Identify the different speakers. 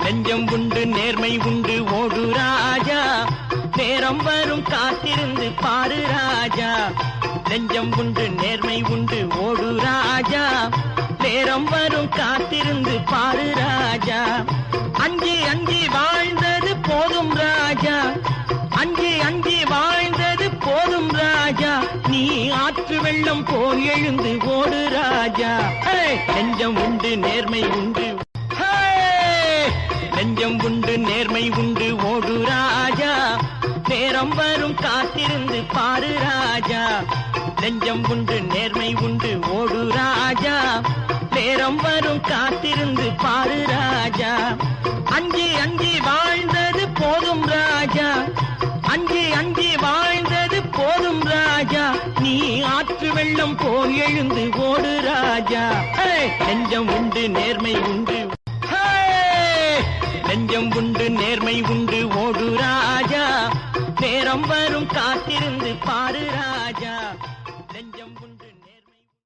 Speaker 1: நெஞ்சம் உண்டு நேர்மை உண்டு ஓடு ராஜா, நேரம் வரும் காத்திருந்து பாரு ராஜா. நெஞ்சம் உண்டு நேர்மை உண்டு ஓடு ராஜா, நேரம் வரும் காத்திருந்து பாரு ராஜா. அஞ்சி அஞ்சி வாழ்ந்தது போதும் ராஜா, அஞ்சி அஞ்சி வாழ்ந்தது போதும் ராஜா. நீ ஆற்று வெள்ளம் போல் எழுந்து ஓடு ராஜா. நெஞ்சம் உண்டு நேர்மை உண்டு, நெஞ்சம் உண்டு நேர்மை உண்டு ஓடு ராஜா, நேரம் வரும் காத்திருந்து பாரு ராஜா. நெஞ்சம் உண்டு நேர்மை உண்டு ஓடு ராஜா, நேரம் வரும் காத்திருந்து பாரு ராஜா. அஞ்சி அஞ்சி வாழ்ந்தது போதும் ராஜா, அஞ்சி அஞ்சி வாழ்ந்தது போதும் ராஜா. நீ ஆற்று வெள்ளம் போல் எழுந்து ஓடு ராஜா. நெஞ்சம் உண்டு நேர்மை உண்டு, நெஞ்சம் உண்டு நேர்மை உண்டு ஓடு ராஜா, நேரம் வரும் காத்திருந்து பாரு ராஜா.